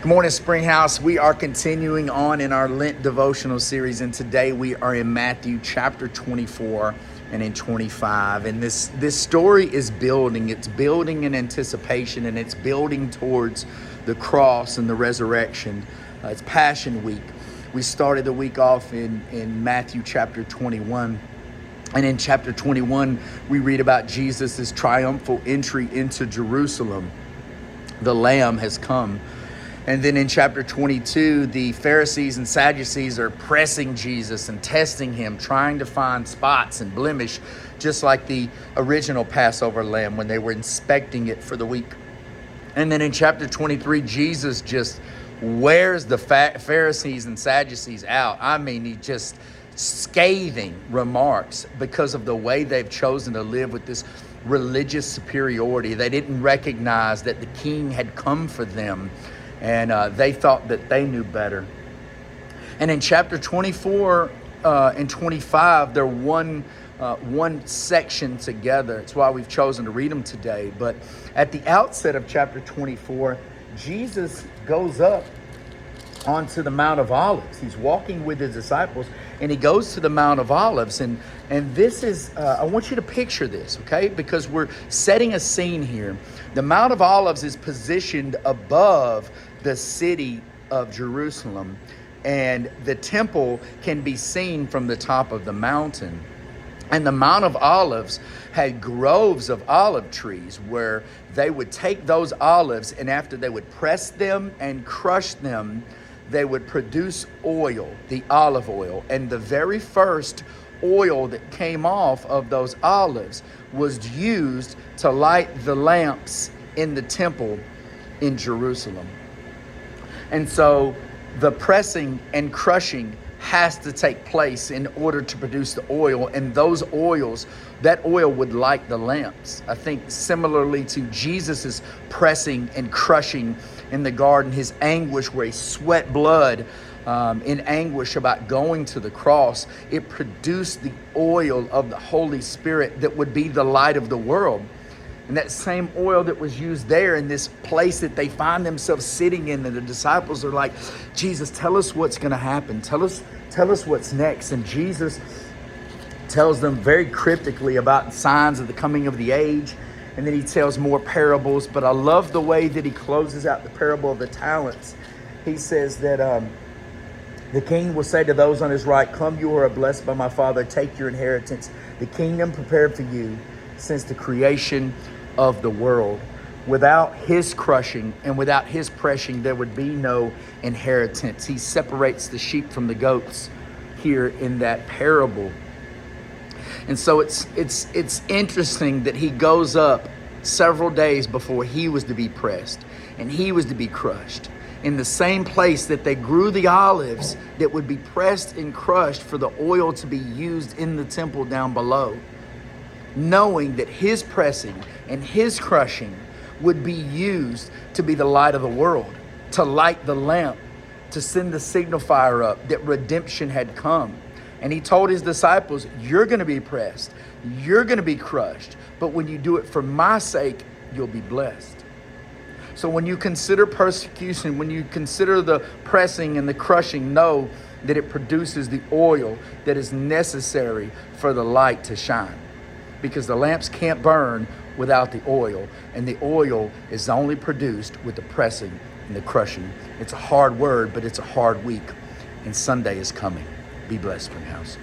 Good morning, Springhouse. We are continuing on in our Lent devotional series, and today we are in Matthew chapter 24 and in 25. And this story is building. It's building in anticipation, and it's building towards the cross and the resurrection. It's Passion Week. We started the week off in Matthew chapter 21. And in chapter 21, we read about Jesus' triumphal entry into Jerusalem. The Lamb has come. And then in chapter 22, the Pharisees and Sadducees are pressing Jesus and testing him, trying to find spots and blemish, just like the original Passover lamb when they were inspecting it for the week. And then in chapter 23, Jesus just wears the Pharisees and Sadducees out. I mean, he just scathing remarks because of the way they've chosen to live with this religious superiority. They didn't recognize that the king had come for them. And they thought that they knew better. And in chapter 24 and 25, they're one section together. It's why we've chosen to read them today. But at the outset of chapter 24, Jesus goes up onto the Mount of Olives. He's walking with his disciples, and he goes to the Mount of Olives. And this is, I want you to picture this, okay? Because we're setting a scene here. The Mount of Olives is positioned above the city of Jerusalem, and the temple can be seen from the top of the mountain. And the Mount of Olives had groves of olive trees where they would take those olives, and after they would press them and crush them, they would produce oil, the olive oil. And the very first oil that came off of those olives was used to light the lamps in the temple in Jerusalem. And so the pressing and crushing has to take place in order to produce the oil. And those oils, that oil would light the lamps. I think similarly to Jesus's pressing and crushing in the garden, his anguish where he sweat blood in anguish about going to the cross, it produced the oil of the Holy Spirit that would be the light of the world. And that same oil that was used there in this place that they find themselves sitting in, and the disciples are like, Jesus, tell us what's going to happen. Tell us what's next. And Jesus tells them very cryptically about signs of the coming of the age. And then he tells more parables. But I love the way that he closes out the parable of the talents. He says that the king will say to those on his right, "Come, you are blessed by my Father. Take your inheritance, the kingdom prepared for you since the creation of the world." Without his crushing and without his pressing, there would be no inheritance. He separates the sheep from the goats here in that parable. And so it's interesting that he goes up several days before he was to be pressed and he was to be crushed in the same place that they grew the olives that would be pressed and crushed for the oil to be used in the temple down below, knowing that his pressing and his crushing would be used to be the light of the world, to light the lamp, to send the signal fire up that redemption had come. And he told his disciples, you're going to be pressed, you're going to be crushed, but when you do it for my sake, you'll be blessed. So when you consider persecution, when you consider the pressing and the crushing, know that it produces the oil that is necessary for the light to shine. Because the lamps can't burn without the oil, and the oil is only produced with the pressing and the crushing. It's a hard word, but it's a hard week, and Sunday is coming. Be blessed, Springhouse.